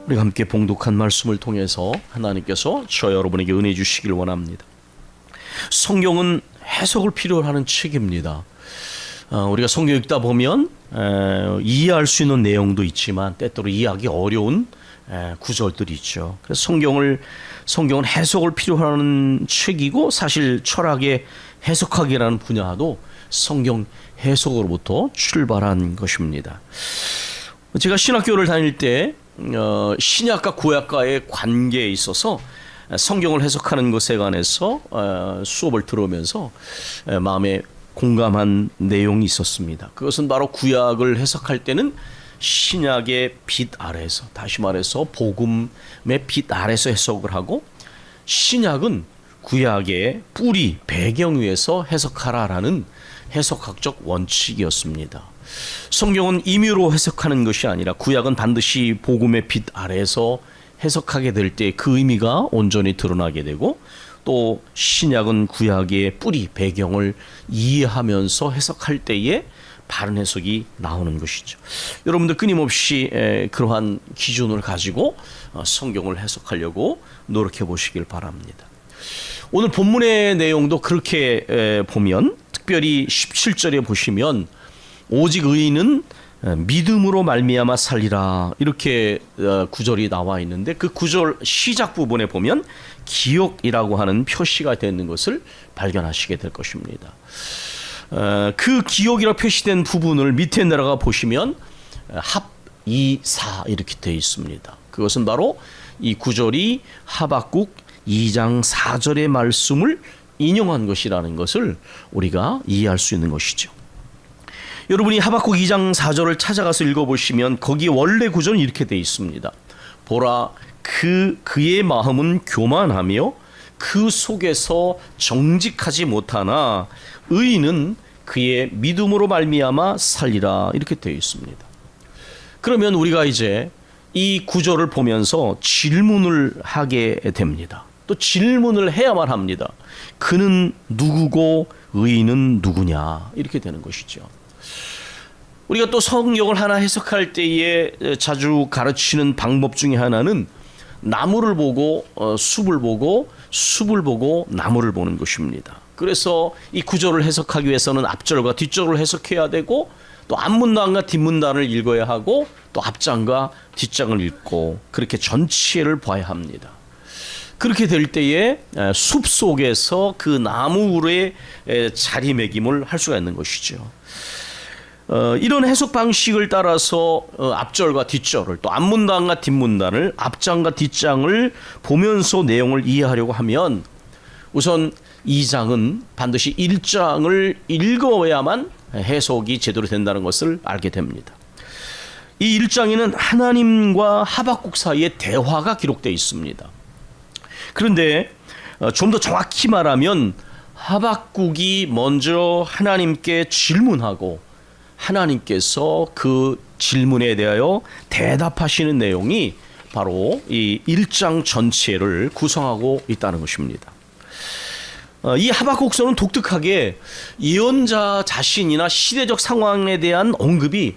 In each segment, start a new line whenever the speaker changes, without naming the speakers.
우리가 함께 봉독한 말씀을 통해서 하나님께서 저 여러분에게 은혜 주시길 원합니다. 성경은 해석을 필요로 하는 책입니다. 우리가 성경 읽다 보면 이해할 수 있는 내용도 있지만 때때로 이해하기 어려운 구절들이 있죠. 그래서 성경은 해석을 필요로 하는 책이고, 사실 철학의 해석학이라는 분야도 성경 해석으로부터 출발한 것입니다. 제가 신학교를 다닐 때 신약과 구약과의 관계에 있어서 성경을 해석하는 것에 관해서 수업을 들으면서 마음에 공감한 내용이 있었습니다. 그것은 바로 구약을 해석할 때는 신약의 빛 아래에서, 다시 말해서 복음의 빛 아래에서 해석을 하고, 신약은 구약의 뿌리, 배경 위에서 해석하라라는 해석학적 원칙이었습니다. 성경은 임의로 해석하는 것이 아니라 구약은 반드시 복음의 빛 아래에서 해석하게 될 때 그 의미가 온전히 드러나게 되고, 또 신약은 구약의 뿌리, 배경을 이해하면서 해석할 때에 바른 해석이 나오는 것이죠. 여러분들 끊임없이 그러한 기준을 가지고 성경을 해석하려고 노력해 보시길 바랍니다. 오늘 본문의 내용도 그렇게 보면, 특별히 17절에 보시면 오직 의인은 믿음으로 말미암아 살리라, 이렇게 구절이 나와 있는데, 그 구절 시작 부분에 보면 기억이라고 하는 표시가 되는 것을 발견하시게 될 것입니다. 그 기억이라고 표시된 부분을 밑에 내려가 보시면 합2사 이렇게 되어 있습니다. 그것은 바로 이 구절이 하박국 2장 4절의 말씀을 인용한 것이라는 것을 우리가 이해할 수 있는 것이죠. 여러분이 하박국 2장 4절을 찾아가서 읽어보시면 거기 원래 구절은 이렇게 되어 있습니다. 보라, 그의 마음은 교만하며 그 속에서 정직하지 못하나 의인은 그의 믿음으로 말미암아 살리라, 이렇게 되어 있습니다. 그러면 우리가 이제 이 구절을 보면서 질문을 하게 됩니다. 또 질문을 해야만 합니다. 그는 누구고 의인은 누구냐, 이렇게 되는 것이죠. 우리가 또 성경을 하나 해석할 때에 자주 가르치는 방법 중에 하나는 나무를 보고 숲을 보고, 숲을 보고 나무를 보는 것입니다. 그래서 이 구절을 해석하기 위해서는 앞절과 뒷절을 해석해야 되고, 또 앞문단과 뒷문단을 읽어야 하고, 또 앞장과 뒷장을 읽고, 그렇게 전체를 봐야 합니다. 그렇게 될 때에 숲 속에서 그 나무의 자리매김을 할 수가 있는 것이죠. 이런 해석 방식을 따라서 앞절과 뒷절을, 또 앞문단과 뒷문단을, 앞장과 뒷장을 보면서 내용을 이해하려고 하면, 우선 2장은 반드시 1장을 읽어야만 해석이 제대로 된다는 것을 알게 됩니다. 이 1장에는 하나님과 하박국 사이의 대화가 기록되어 있습니다. 그런데 좀 더 정확히 말하면 하박국이 먼저 하나님께 질문하고, 하나님께서 그 질문에 대하여 대답하시는 내용이 바로 이 1장 전체를 구성하고 있다는 것입니다. 이 하박국서는 독특하게 예언자 자신이나 시대적 상황에 대한 언급이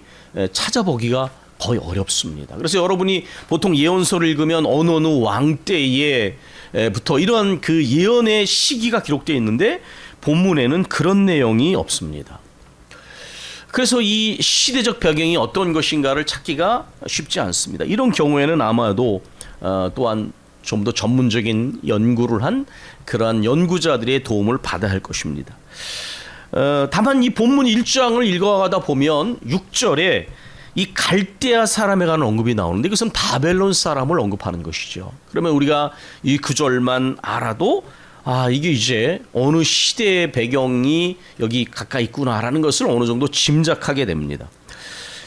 찾아보기가 거의 어렵습니다. 그래서 여러분이 보통 예언서를 읽으면 어느 왕 때에부터 이런 그 예언의 시기가 기록되어 있는데, 본문에는 그런 내용이 없습니다. 그래서 이 시대적 배경이 어떤 것인가를 찾기가 쉽지 않습니다. 이런 경우에는 아마도 또한 좀 더 전문적인 연구를 한 그러한 연구자들의 도움을 받아야 할 것입니다. 다만 이 본문 1장을 읽어가다 보면 6절에 이 갈대아 사람에 관한 언급이 나오는데, 이것은 바벨론 사람을 언급하는 것이죠. 그러면 우리가 이 구절만 알아도 이게 이제 어느 시대의 배경이 여기 가까이 있구나라는 것을 어느 정도 짐작하게 됩니다.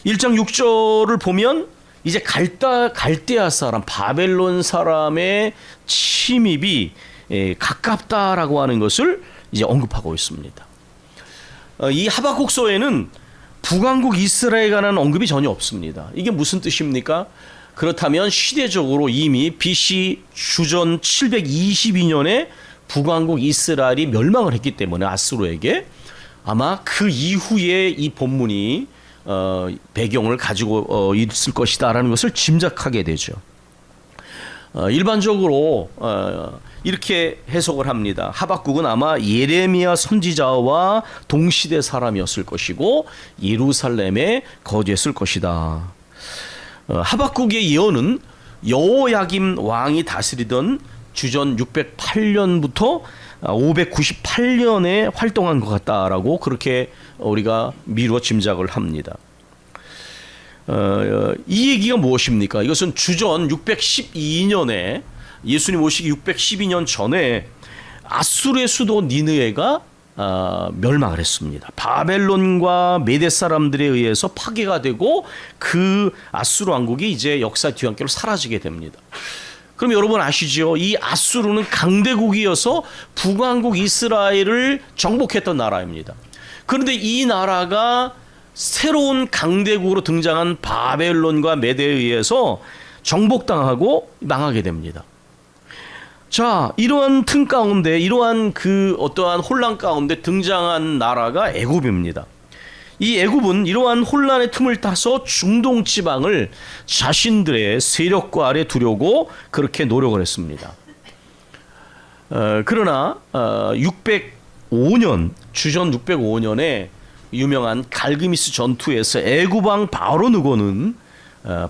1장 6절을 보면 이제 갈대아 사람, 바벨론 사람의 침입이 가깝다라고 하는 것을 이제 언급하고 있습니다. 이 하박국서에는 북왕국 이스라엘에 관한 언급이 전혀 없습니다. 이게 무슨 뜻입니까? 그렇다면 시대적으로 이미 BC 주전 722년에 북왕국 이스라엘이 멸망을 했기 때문에 아수르에게 아마 그 이후에 이 본문이 배경을 가지고 있을 것이다라는 것을 짐작하게 되죠. 일반적으로 이렇게 해석을 합니다. 하박국은 아마 예레미야 선지자와 동시대 사람이었을 것이고 예루살렘에 거주했을 것이다. 하박국의 예언은 여호야김 왕이 다스리던 주전 608년부터 598년에 활동한 것 같다라고 그렇게 우리가 미루어 짐작을 합니다. 이 얘기가 무엇입니까? 이것은 주전 612년에 예수님 오시기 612년 전에 아수르의 수도 니느웨가 멸망을 했습니다. 바벨론과 메대 사람들에 의해서 파괴가 되고 그 아수르 왕국이 이제 역사 뒤안길로 사라지게 됩니다. 그럼 여러분 아시죠? 이 아수르는 강대국이어서 북왕국 이스라엘을 정복했던 나라입니다. 그런데 이 나라가 새로운 강대국으로 등장한 바벨론과 메대에 의해서 정복당하고 망하게 됩니다. 자, 이러한 틈 가운데, 이러한 그 어떠한 혼란 가운데 등장한 나라가 애굽입니다. 이 애굽은 이러한 혼란의 틈을 타서 중동 지방을 자신들의 세력과 아래 두려고 그렇게 노력을 했습니다. 그러나 605년, 주전 605년에 유명한 갈그미스 전투에서 애굽 왕 바로 느고는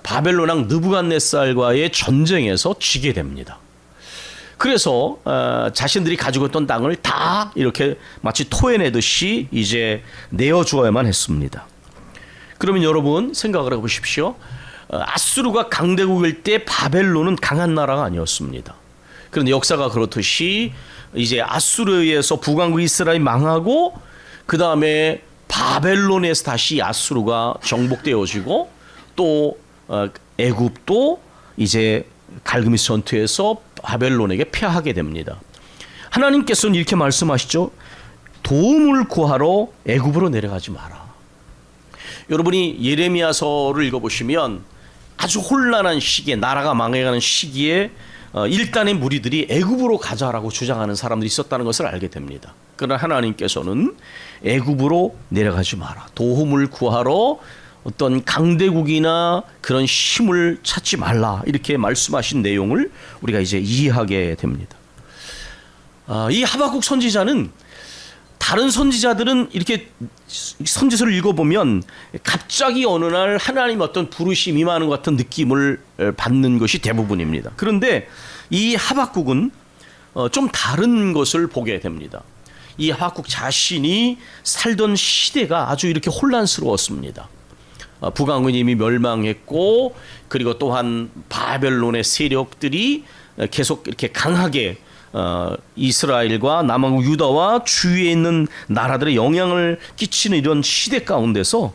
바벨론 왕 느부갓네살과의 전쟁에서 지게 됩니다. 그래서 자신들이 가지고 있던 땅을 다 이렇게 마치 토해내듯이 이제 내어주어야만 했습니다. 그러면 여러분 생각을 해보십시오. 아수르가 강대국일 때 바벨론은 강한 나라가 아니었습니다. 그런데 역사가 그렇듯이 이제 아수르에 의해서 북왕국 이스라엘이 망하고 그 다음에 바벨론에서 다시 아수르가 정복되어지고 또 애굽도 이제 갈그미스 전투에서 바벨론에게 패하게 됩니다. 하나님께서는 이렇게 말씀하시죠. 도움을 구하러 애굽으로 내려가지 마라. 여러분이 예레미야서를 읽어보시면 아주 혼란한 시기에, 나라가 망해가는 시기에 일단의 무리들이 애굽으로 가자라고 주장하는 사람들이 있었다는 것을 알게 됩니다. 그러나 하나님께서는 애굽으로 내려가지 마라. 도움을 구하러 어떤 강대국이나 그런 힘을 찾지 말라. 이렇게 말씀하신 내용을 우리가 이제 이해하게 됩니다. 이 하박국 선지자는 다른 선지자들은 이렇게 선지서를 읽어보면 갑자기 어느 날 하나님 어떤 부르심이 임하는 것 같은 느낌을 받는 것이 대부분입니다. 그런데 이 하박국은 좀 다른 것을 보게 됩니다. 이 하박국 자신이 살던 시대가 아주 이렇게 혼란스러웠습니다. 북왕은 이미 멸망했고 그리고 또한 바벨론의 세력들이 계속 이렇게 강하게 이스라엘과 남왕국 유다와 주위에 있는 나라들의 영향을 끼치는 이런 시대 가운데서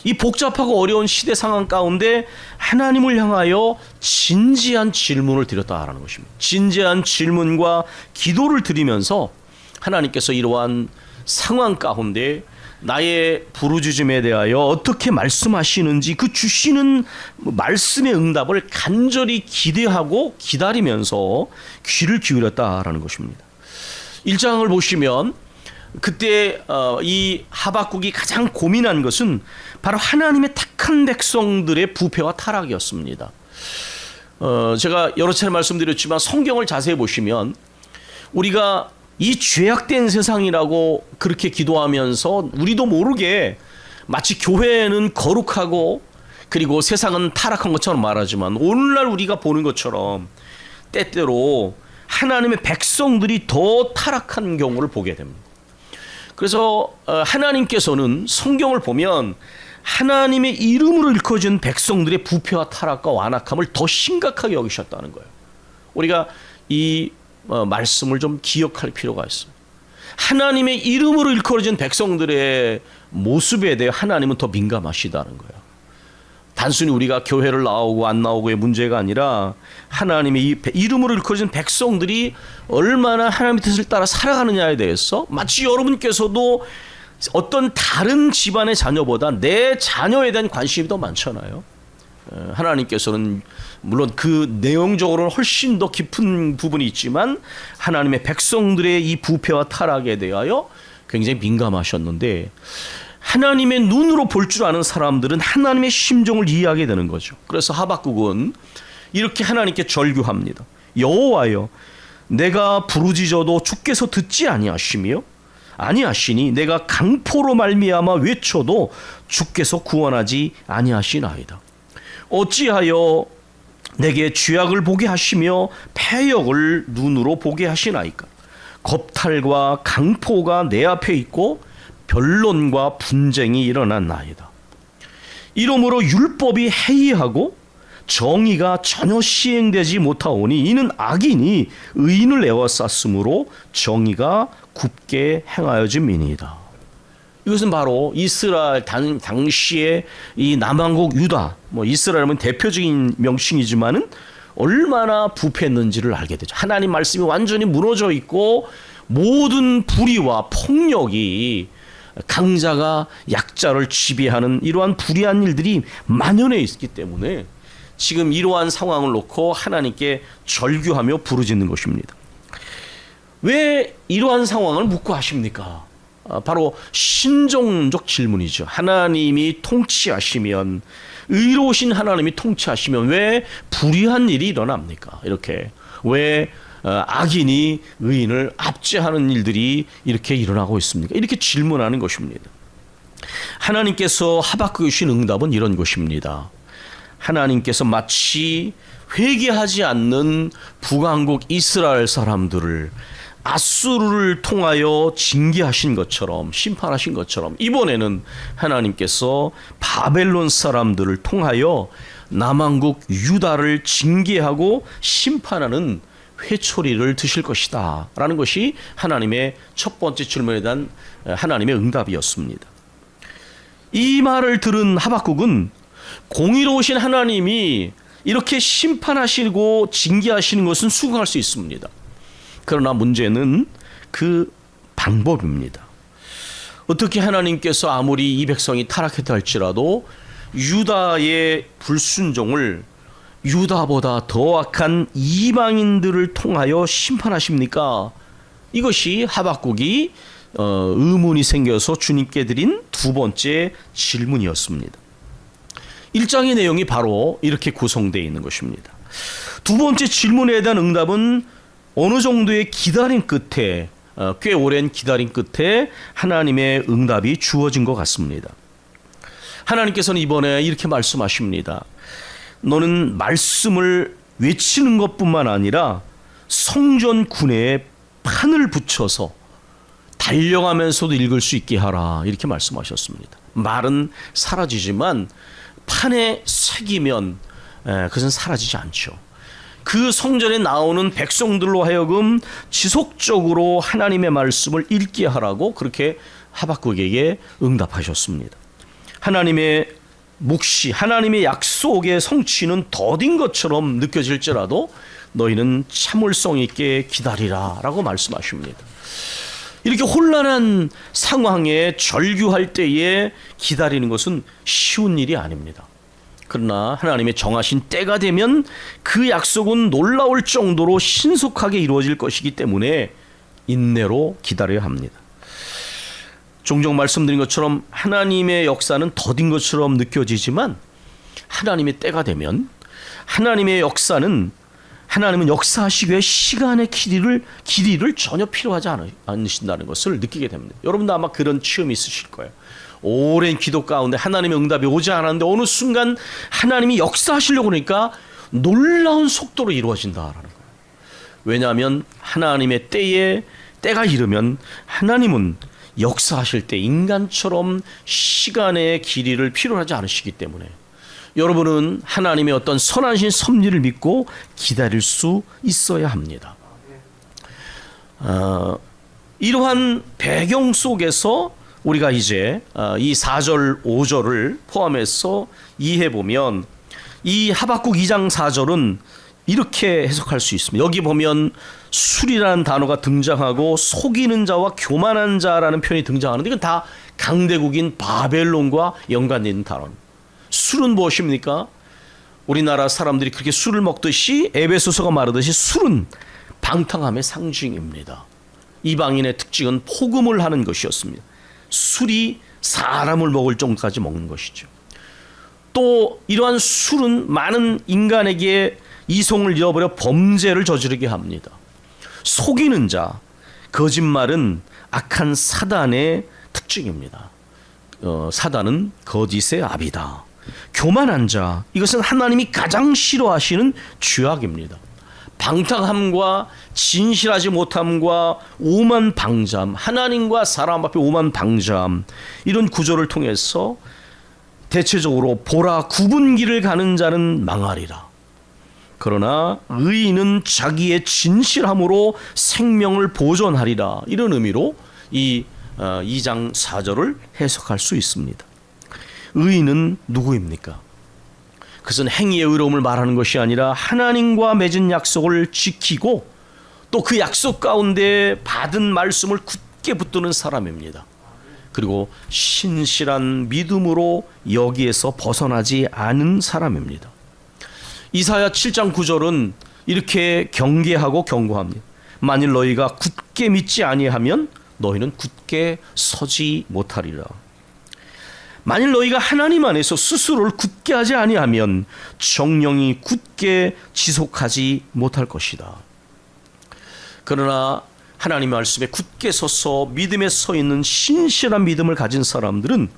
이 복잡하고 어려운 시대 상황 가운데 하나님을 향하여 진지한 질문을 드렸다라는 것입니다. 진지한 질문과 기도를 드리면서 하나님께서 이러한 상황 가운데 나의 부르짖음에 대하여 어떻게 말씀하시는지 그 주시는 말씀의 응답을 간절히 기대하고 기다리면서 귀를 기울였다라는 것입니다. 1장을 보시면 그때 이 하박국이 가장 고민한 것은 바로 하나님의 택한 백성들의 부패와 타락이었습니다. 제가 여러 차례 말씀드렸지만 성경을 자세히 보시면 우리가 이 죄악된 세상이라고 그렇게 기도하면서 우리도 모르게 마치 교회는 거룩하고 그리고 세상은 타락한 것처럼 말하지만 오늘날 우리가 보는 것처럼 때때로 하나님의 백성들이 더 타락한 경우를 보게 됩니다. 그래서 하나님께서는 성경을 보면 하나님의 이름으로 일컬어진 백성들의 부패와 타락과 완악함을 더 심각하게 여기셨다는 거예요. 우리가 이 말씀을 좀 기억할 필요가 있어요. 하나님의 이름으로 일컬어진 백성들의 모습에 대해 하나님은 더 민감하시다는 거예요. 단순히 우리가 교회를 나오고 안 나오고의 문제가 아니라 하나님의 이름으로 일컬어진 백성들이 얼마나 하나님의 뜻을 따라 살아가느냐에 대해서 마치 여러분께서도 어떤 다른 집안의 자녀보다 내 자녀에 대한 관심이 더 많잖아요. 하나님께서는 물론 그 내용적으로는 훨씬 더 깊은 부분이 있지만 하나님의 백성들의 이 부패와 타락에 대하여 굉장히 민감하셨는데 하나님의 눈으로 볼 줄 아는 사람들은 하나님의 심정을 이해하게 되는 거죠. 그래서 하박국은 이렇게 하나님께 절규합니다. 여호와여, 내가 부르짖어도 주께서 듣지 아니하시니 내가 강포로 말미암아 외쳐도 주께서 구원하지 아니하시나이다. 어찌하여 내게 죄악을 보게 하시며 패역을 눈으로 보게 하시나이까. 겁탈과 강포가 내 앞에 있고 변론과 분쟁이 일어났나이다. 이러므로 율법이 해이하고 정의가 전혀 시행되지 못하오니 이는 악인이 의인을 에워쌌으므로 정의가 굽게 행하여짐이니이다. 이것은 바로 이스라엘 당시의 이 남왕국 유다, 이스라엘은 대표적인 명칭이지만은 얼마나 부패했는지를 알게 되죠. 하나님 말씀이 완전히 무너져 있고 모든 불의와 폭력이 강자가 약자를 지배하는 이러한 불의한 일들이 만연해 있기 때문에 지금 이러한 상황을 놓고 하나님께 절규하며 부르짖는 것입니다. 왜 이러한 상황을 묻고 하십니까? 바로 신종적 질문이죠. 하나님이 통치하시면, 의로우신 하나님이 통치하시면 왜 불의한 일이 일어납니까? 이렇게 왜 악인이 의인을 압제하는 일들이 이렇게 일어나고 있습니까? 이렇게 질문하는 것입니다. 하나님께서 하박국에 주신 응답은 이런 것입니다. 하나님께서 마치 회개하지 않는 북왕국 이스라엘 사람들을 아수르를 통하여 징계하신 것처럼, 심판하신 것처럼 이번에는 하나님께서 바벨론 사람들을 통하여 남왕국 유다를 징계하고 심판하는 회초리를 드실 것이다 라는 것이 하나님의 첫 번째 질문에 대한 하나님의 응답이었습니다. 이 말을 들은 하박국은 공의로우신 하나님이 이렇게 심판하시고 징계하시는 것은 수긍할 수 있습니다. 그러나 문제는 그 방법입니다. 어떻게 하나님께서 아무리 이 백성이 타락했다 할지라도 유다의 불순종을 유다보다 더 악한 이방인들을 통하여 심판하십니까? 이것이 하박국이 의문이 생겨서 주님께 드린 두 번째 질문이었습니다. 1장의 내용이 바로 이렇게 구성되어 있는 것입니다. 두 번째 질문에 대한 응답은 어느 정도의 기다림 끝에, 꽤 오랜 기다림 끝에 하나님의 응답이 주어진 것 같습니다. 하나님께서는 이번에 이렇게 말씀하십니다. 너는 말씀을 외치는 것뿐만 아니라 성전 군에 판을 붙여서 달려가면서도 읽을 수 있게 하라, 이렇게 말씀하셨습니다. 말은 사라지지만 판에 새기면 그것은 사라지지 않죠. 그 성전에 나오는 백성들로 하여금 지속적으로 하나님의 말씀을 읽게 하라고 그렇게 하박국에게 응답하셨습니다. 하나님의 묵시, 하나님의 약속의 성취는 더딘 것처럼 느껴질지라도 너희는 참을성 있게 기다리라 라고 말씀하십니다. 이렇게 혼란한 상황에 절규할 때에 기다리는 것은 쉬운 일이 아닙니다. 그러나 하나님의 정하신 때가 되면 그 약속은 놀라울 정도로 신속하게 이루어질 것이기 때문에 인내로 기다려야 합니다. 종종 말씀드린 것처럼 하나님의 역사는 더딘 것처럼 느껴지지만 하나님의 때가 되면 하나님의 역사는, 하나님은 역사하시기 위해 시간의 길이를 전혀 필요하지 않으신다는 것을 느끼게 됩니다. 여러분도 아마 그런 체험이 있으실 거예요. 오랜 기도 가운데 하나님의 응답이 오지 않았는데 어느 순간 하나님이 역사하시려고 하니까 놀라운 속도로 이루어진다라는 거예요. 왜냐하면 하나님의 때가 이르면 하나님은 역사하실 때 인간처럼 시간의 길이를 필요하지 않으시기 때문에 여러분은 하나님의 어떤 선하신 섭리를 믿고 기다릴 수 있어야 합니다. 이러한 배경 속에서 우리가 이제 이 4절, 5절을 포함해서 이해해보면 이 하박국 2장 4절은 이렇게 해석할 수 있습니다. 여기 보면 술이라는 단어가 등장하고 속이는 자와 교만한 자라는 표현이 등장하는데 이건 다 강대국인 바벨론과 연관된 단어입니다. 술은 무엇입니까? 우리나라 사람들이 그렇게 술을 먹듯이 에베소서가 말하듯이 술은 방탕함의 상징입니다. 이방인의 특징은 포금을 하는 것이었습니다. 술이 사람을 먹을 정도까지 먹는 것이죠. 또 이러한 술은 많은 인간에게 이성을 잃어버려 범죄를 저지르게 합니다. 속이는 자, 거짓말은 악한 사단의 특징입니다. 사단은 거짓의 아비다. 교만한 자, 이것은 하나님이 가장 싫어하시는 죄악입니다. 방탕함과 진실하지 못함과 오만 방자함, 하나님과 사람 앞에 오만 방자함, 이런 구절을 통해서 대체적으로 보라 굽은 길을 가는 자는 망하리라. 그러나 의인은 자기의 진실함으로 생명을 보존하리라. 이런 의미로 이 2장 4절을 해석할 수 있습니다. 의인은 누구입니까? 그것은 행위의 의로움을 말하는 것이 아니라 하나님과 맺은 약속을 지키고 또 그 약속 가운데 받은 말씀을 굳게 붙드는 사람입니다. 그리고 신실한 믿음으로 여기에서 벗어나지 않은 사람입니다. 이사야 7장 9절은 이렇게 경계하고 경고합니다. 만일 너희가 굳게 믿지 아니하면 너희는 굳게 서지 못하리라. 만일 너희가 하나님 안에서 스스로를 굳게 하지 아니하면 정령이 굳게 지속하지 못할 것이다. 그러나 하나님 말씀에 굳게 서서 믿음에 서 있는 신실한 믿음을 가진 사람들은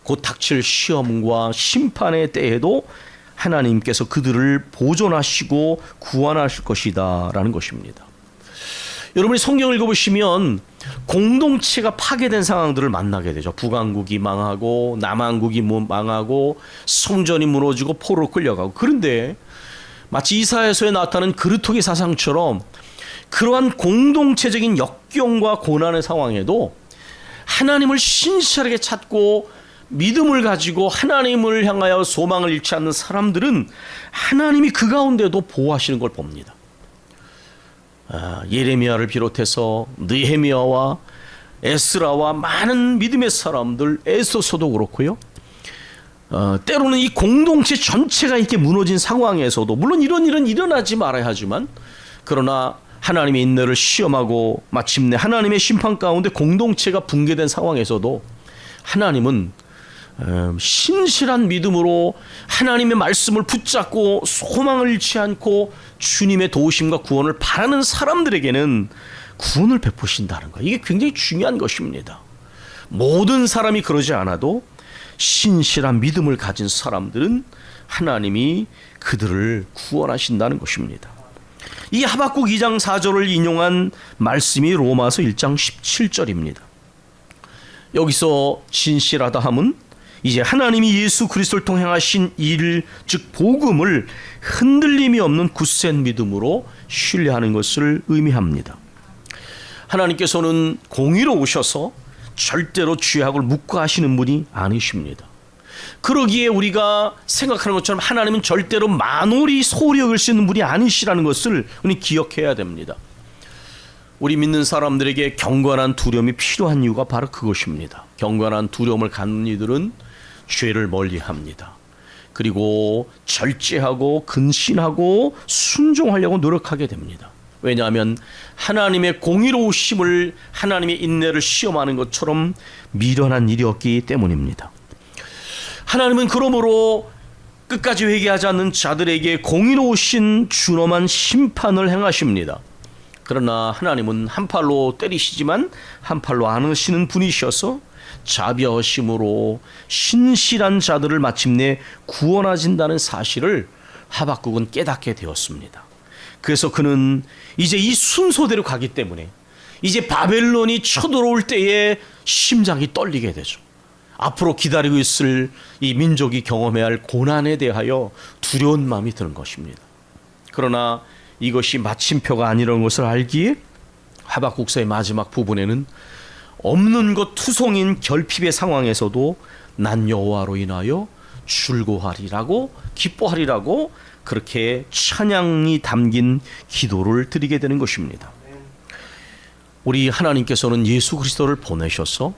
곧 닥칠 시험과 심판의 때에도 하나님께서 그들을 보존하시고 구원하실 것이다 라는 것입니다. 여러분이 성경을 읽어보시면 공동체가 파괴된 상황들을 만나게 되죠. 북왕국이 망하고 남왕국이 망하고 성전이 무너지고 포로로 끌려가고. 그런데 마치 이사야서에 나타나는 그르토기 사상처럼 그러한 공동체적인 역경과 고난의 상황에도 하나님을 신실하게 찾고 믿음을 가지고 하나님을 향하여 소망을 잃지 않는 사람들은 하나님이 그 가운데도 보호하시는 걸 봅니다. 예레미야를 비롯해서 느헤미야와 에스라와 많은 믿음의 사람들, 에스더서도 그렇고요. 때로는 이 공동체 전체가 이렇게 무너진 상황에서도 물론 이런 일은 일어나지 말아야 하지만 그러나 하나님의 인내를 시험하고 마침내 하나님의 심판 가운데 공동체가 붕괴된 상황에서도 하나님은 신실한 믿음으로 하나님의 말씀을 붙잡고 소망을 잃지 않고 주님의 도우심과 구원을 바라는 사람들에게는 구원을 베푸신다는 것, 이게 굉장히 중요한 것입니다. 모든 사람이 그러지 않아도 신실한 믿음을 가진 사람들은 하나님이 그들을 구원하신다는 것입니다. 이 하박국 2장 4절을 인용한 말씀이 로마서 1장 17절입니다. 여기서 진실하다 함은 이제 하나님이 예수 그리스도를 통해 하신 일, 즉 복음을 흔들림이 없는 굳센 믿음으로 신뢰하는 것을 의미합니다. 하나님께서는 공의로우셔서 절대로 죄악을 묵과하시는 분이 아니십니다. 그러기에 우리가 생각하는 것처럼 하나님은 절대로 만홀히 소홀히 여길 수 있는 분이 아니시라는 것을 우리 기억해야 됩니다. 우리 믿는 사람들에게 경건한 두려움이 필요한 이유가 바로 그것입니다. 경건한 두려움을 갖는 이들은 죄를 멀리합니다. 그리고 절제하고 근신하고 순종하려고 노력하게 됩니다. 왜냐하면 하나님의 공의로우심을, 하나님의 인내를 시험하는 것처럼 미련한 일이 없기 때문입니다. 하나님은 그러므로 끝까지 회개하지 않는 자들에게 공의로우신 준엄한 심판을 행하십니다. 그러나 하나님은 한 팔로 때리시지만 한 팔로 안으시는 분이셔서 자비하심으로 신실한 자들을 마침내 구원하신다는 사실을 하박국은 깨닫게 되었습니다. 그래서 그는 이제 이 순서대로 가기 때문에 이제 바벨론이 쳐들어올 때에 심장이 떨리게 되죠. 앞으로 기다리고 있을 이 민족이 경험해야 할 고난에 대하여 두려운 마음이 드는 것입니다. 그러나 이것이 마침표가 아니라는 것을 알기에 하박국서의 마지막 부분에는 없는 것 투성인 결핍의 상황에서도 난 여호와로 인하여 즐거워하리라고, 기뻐하리라고 그렇게 찬양이 담긴 기도를 드리게 되는 것입니다. 우리 하나님께서는 예수 그리스도를 보내셔서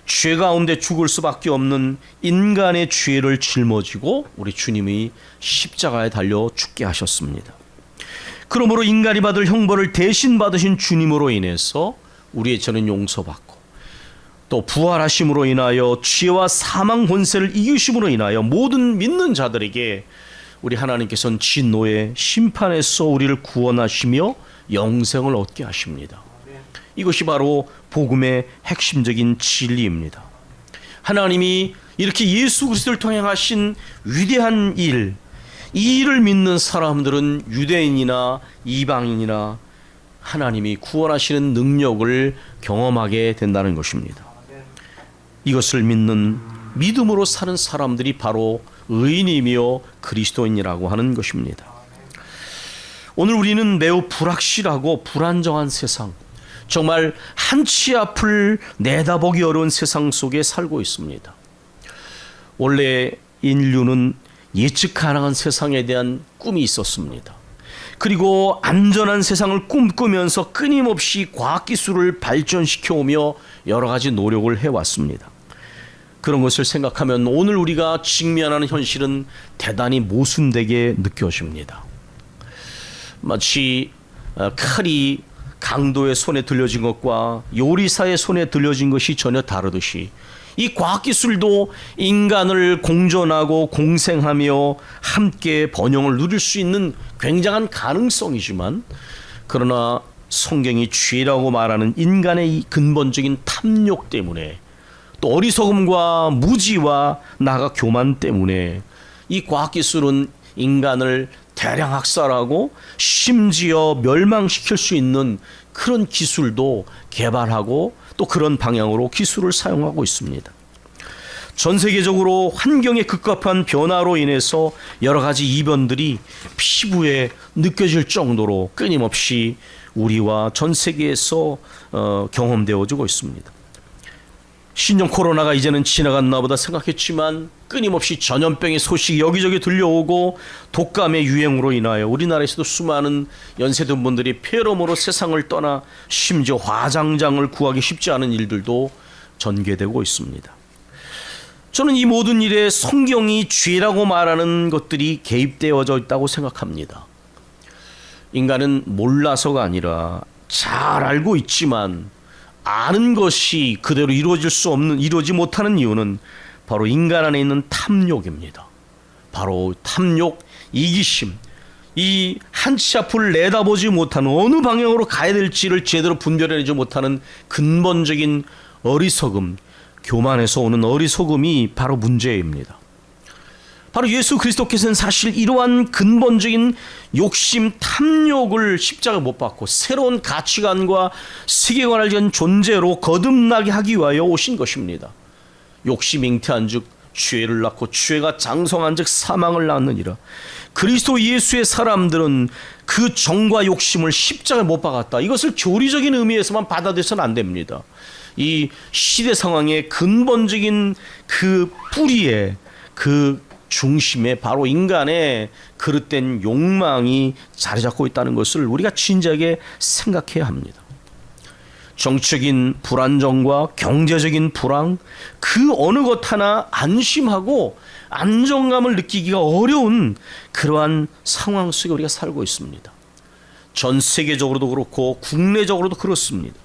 죄 가운데 죽을 수밖에 없는 인간의 죄를 짊어지고 우리 주님이 십자가에 달려 죽게 하셨습니다. 그러므로 인간이 받을 형벌을 대신 받으신 주님으로 인해서 우리의 죄는 용서받고 또 부활하심으로 인하여 죄와 사망 권세를 이기심으로 인하여 모든 믿는 자들에게 우리 하나님께서는 진노의 심판에서 우리를 구원하시며 영생을 얻게 하십니다. 이것이 바로 복음의 핵심적인 진리입니다. 하나님이 이렇게 예수 그리스도를 통해 하신 위대한 일, 이 일을 믿는 사람들은 유대인이나 이방인이나 하나님이 구원하시는 능력을 경험하게 된다는 것입니다. 이것을 믿는 믿음으로 사는 사람들이 바로 의인이며 그리스도인이라고 하는 것입니다. 오늘 우리는 매우 불확실하고 불안정한 세상, 정말 한치 앞을 내다보기 어려운 세상 속에 살고 있습니다. 원래 인류는 예측 가능한 세상에 대한 꿈이 있었습니다. 그리고 안전한 세상을 꿈꾸면서 끊임없이 과학기술을 발전시켜 오며 여러 가지 노력을 해왔습니다. 그런 것을 생각하면 오늘 우리가 직면하는 현실은 대단히 모순되게 느껴집니다. 마치 칼이 강도의 손에 들려진 것과 요리사의 손에 들려진 것이 전혀 다르듯이 이 과학기술도 인간을 공존하고 공생하며 함께 번영을 누릴 수 있는 굉장한 가능성이지만, 그러나 성경이 죄라고 말하는 인간의 이 근본적인 탐욕 때문에, 또 어리석음과 무지와 나아가 교만 때문에 이 과학기술은 인간을 대량 학살하고 심지어 멸망시킬 수 있는 그런 기술도 개발하고 또 그런 방향으로 기술을 사용하고 있습니다. 전 세계적으로 환경의 급격한 변화로 인해서 여러 가지 이변들이 피부에 느껴질 정도로 끊임없이 우리와 전 세계에서 경험되어지고 있습니다. 신종 코로나가 이제는 지나갔나 보다 생각했지만 끊임없이 전염병의 소식이 여기저기 들려오고 독감의 유행으로 인하여 우리나라에서도 수많은 연세든 분들이 폐렴으로 세상을 떠나 심지어 화장장을 구하기 쉽지 않은 일들도 전개되고 있습니다. 저는 이 모든 일에 성경이 죄라고 말하는 것들이 개입되어져 있다고 생각합니다. 인간은 몰라서가 아니라 잘 알고 있지만 아는 것이 그대로 이루어지 못하는 이유는 바로 인간 안에 있는 탐욕입니다. 바로 탐욕, 이기심, 이 한치 앞을 내다보지 못하는, 어느 방향으로 가야 될지를 제대로 분별해내지 못하는 근본적인 어리석음, 교만에서 오는 어리석음이 바로 문제입니다. 바로 예수 그리스도께서는 사실 이러한 근본적인 욕심, 탐욕을 십자가에 못 박고 새로운 가치관과 세계관을 가진 존재로 거듭나게 하기 위하여 오신 것입니다. 욕심 잉태한 즉 죄를 낳고 죄가 장성한 즉 사망을 낳느니라. 그리스도 예수의 사람들은 그 정과 욕심을 십자가에 못 박았다. 이것을 교리적인 의미에서만 받아들여서는 안 됩니다. 이 시대 상황의 근본적인 그 뿌리에, 그 중심에 바로 인간의 그릇된 욕망이 자리 잡고 있다는 것을 우리가 진지하게 생각해야 합니다. 정치적인 불안정과 경제적인 불안, 그 어느 것 하나 안심하고 안정감을 느끼기가 어려운 그러한 상황 속에 우리가 살고 있습니다. 전 세계적으로도 그렇고 국내적으로도 그렇습니다.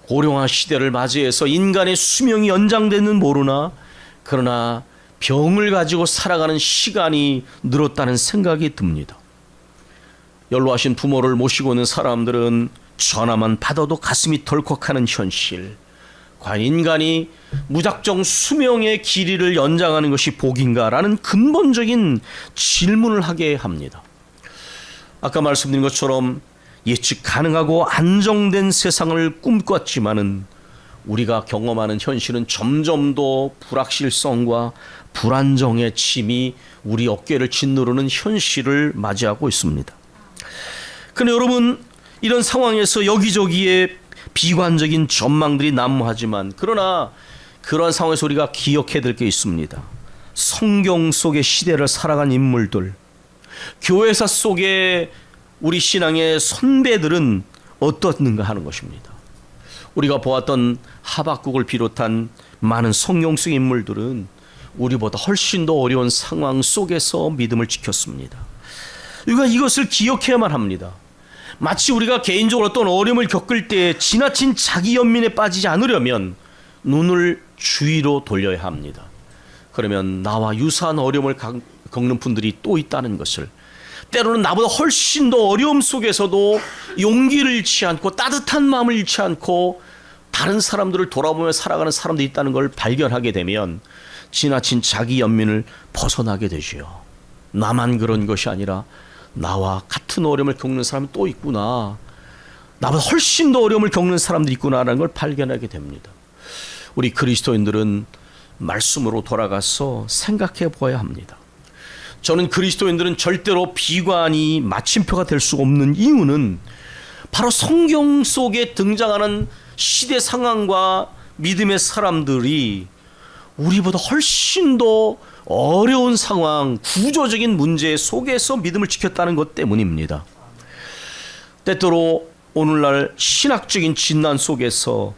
고령화 시대를 맞이해서 인간의 수명이 연장되는 모르나, 그러나 병을 가지고 살아가는 시간이 늘었다는 생각이 듭니다. 연로하신 부모를 모시고 있는 사람들은 전화만 받아도 가슴이 덜컥하는 현실. 과연 인간이 무작정 수명의 길이를 연장하는 것이 복인가라는 근본적인 질문을 하게 합니다. 아까 말씀드린 것처럼 예측 가능하고 안정된 세상을 꿈꿨지만은 우리가 경험하는 현실은 점점 더 불확실성과 불안정의 침이 우리 어깨를 짓누르는 현실을 맞이하고 있습니다. 그런데 여러분, 이런 상황에서 여기저기에 비관적인 전망들이 난무하지만, 그러나 그러한 상황에서 우리가 기억해야 될 게 있습니다. 성경 속의 시대를 살아간 인물들, 교회사 속에 우리 신앙의 선배들은 어떻는가 하는 것입니다. 우리가 보았던 하박국을 비롯한 많은 성경 속 인물들은 우리보다 훨씬 더 어려운 상황 속에서 믿음을 지켰습니다. 우리가 이것을 기억해야만 합니다. 마치 우리가 개인적으로 어떤 어려움을 겪을 때 지나친 자기 연민에 빠지지 않으려면 눈을 주위로 돌려야 합니다. 그러면 나와 유사한 어려움을 겪는 분들이 또 있다는 것을, 때로는 나보다 훨씬 더 어려움 속에서도 용기를 잃지 않고 따뜻한 마음을 잃지 않고 다른 사람들을 돌아보며 살아가는 사람들이 있다는 걸 발견하게 되면 지나친 자기 연민을 벗어나게 되지요. 나만 그런 것이 아니라 나와 같은 어려움을 겪는 사람이 또 있구나, 나보다 훨씬 더 어려움을 겪는 사람들이 있구나라는 걸 발견하게 됩니다. 우리 그리스도인들은 말씀으로 돌아가서 생각해 보아야 합니다. 저는 그리스도인들은 절대로 비관이 마침표가 될 수 없는 이유는 바로 성경 속에 등장하는 시대 상황과 믿음의 사람들이 우리보다 훨씬 더 어려운 상황, 구조적인 문제 속에서 믿음을 지켰다는 것 때문입니다. 때때로 오늘날 신학적인 진난 속에서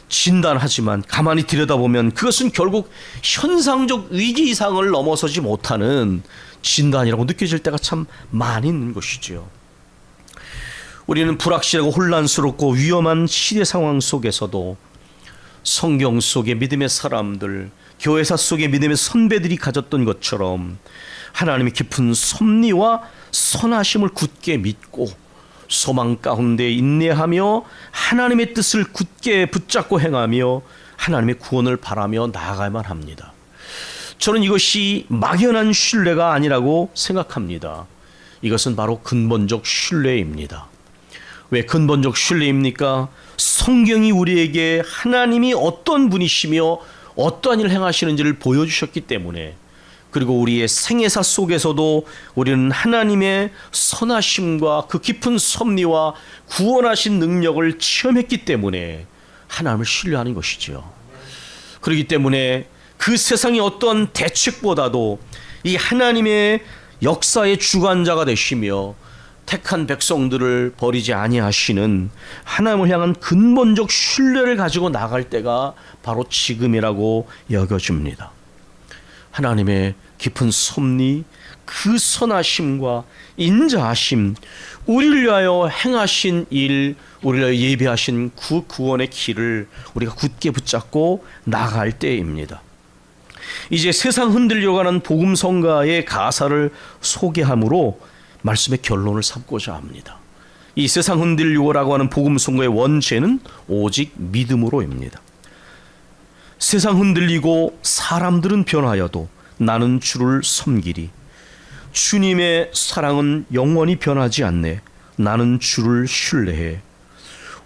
진단하지만 가만히 들여다보면 그것은 결국 현상적 위기 이상을 넘어서지 못하는 진단이라고 느껴질 때가 참 많이 있는 것이죠. 우리는 불확실하고 혼란스럽고 위험한 시대 상황 속에서도 성경 속의 믿음의 사람들, 교회사 속의 믿음의 선배들이 가졌던 것처럼 하나님의 깊은 섭리와 선하심을 굳게 믿고 소망 가운데 인내하며 하나님의 뜻을 굳게 붙잡고 행하며 하나님의 구원을 바라며 나아가야만 합니다. 저는 이것이 막연한 신뢰가 아니라고 생각합니다. 이것은 바로 근본적 신뢰입니다. 왜 근본적 신뢰입니까? 성경이 우리에게 하나님이 어떤 분이시며 어떠한 일을 행하시는지를 보여주셨기 때문에, 그리고 우리의 생애사 속에서도 우리는 하나님의 선하심과 그 깊은 섭리와 구원하신 능력을 체험했기 때문에 하나님을 신뢰하는 것이죠. 그렇기 때문에 그 세상의 어떤 대책보다도 이 하나님의 역사의 주관자가 되시며 택한 백성들을 버리지 아니하시는 하나님을 향한 근본적 신뢰를 가지고 나갈 때가 바로 지금이라고 여겨집니다. 하나님의 깊은 섭리, 그 선하심과 인자하심, 우리를 위하여 행하신 일, 우리를 위하여 예비하신 그 구원의 길을 우리가 굳게 붙잡고 나갈 때입니다. 이제 세상 흔들려고 하는 복음성가의 가사를 소개함으로 말씀의 결론을 삼고자 합니다. 이 세상 흔들려고라고 하는 복음성가의 원죄는 오직 믿음으로입니다. 세상 흔들리고 사람들은 변하여도 나는 주를 섬기리. 주님의 사랑은 영원히 변하지 않네. 나는 주를 신뢰해.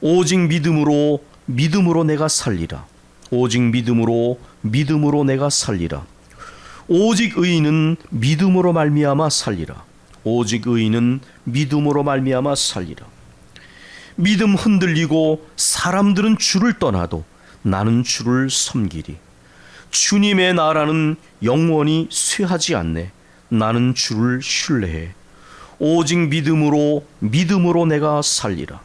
오직 믿음으로 내가 살리라. 오직 믿음으로 내가 살리라. 오직 의인은 믿음으로 말미암아 살리라. 오직 의인은 믿음으로 말미암아 살리라. 믿음 흔들리고 사람들은 주를 떠나도 나는 주를 섬기리. 주님의 나라는 영원히 쇠하지 않네. 나는 주를 신뢰해. 오직 믿음으로 내가 살리라.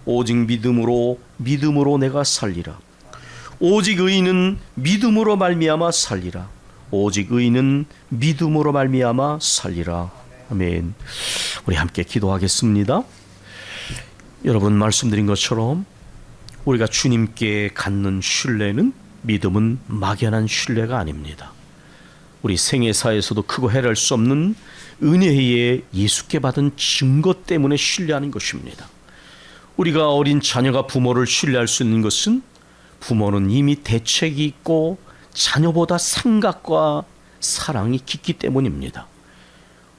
오직 믿음으로 내가 살리라. 오직 의인은 믿음으로 말미암아 살리라. 오직 의인은 믿음으로 말미암아 살리라. 아멘. 우리 함께 기도하겠습니다. 여러분, 말씀드린 것처럼 우리가 주님께 갖는 신뢰는, 믿음은 막연한 신뢰가 아닙니다. 우리 생애사에서도 크고 해할 수 없는 은혜에 예수께 받은 증거 때문에 신뢰하는 것입니다. 우리가 어린 자녀가 부모를 신뢰할 수 있는 것은 부모는 이미 대책이 있고 자녀보다 생각과 사랑이 깊기 때문입니다.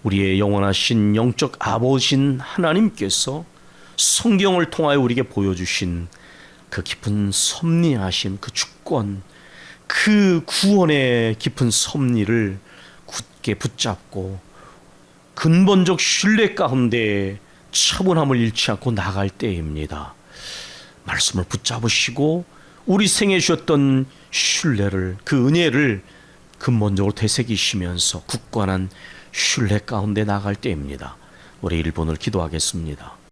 우리의 영원하신 영적 아버지인 하나님께서 성경을 통하여 우리에게 보여주신 그 깊은 섭리하심, 그 주권, 그 구원의 깊은 섭리를 굳게 붙잡고 근본적 신뢰 가운데 차분함을 잃지 않고 나갈 때입니다. 말씀을 붙잡으시고 우리 생에 주셨던 신뢰를, 그 은혜를 근본적으로 되새기시면서 굳건한 신뢰 가운데 나갈 때입니다. 우리 1분을 기도하겠습니다.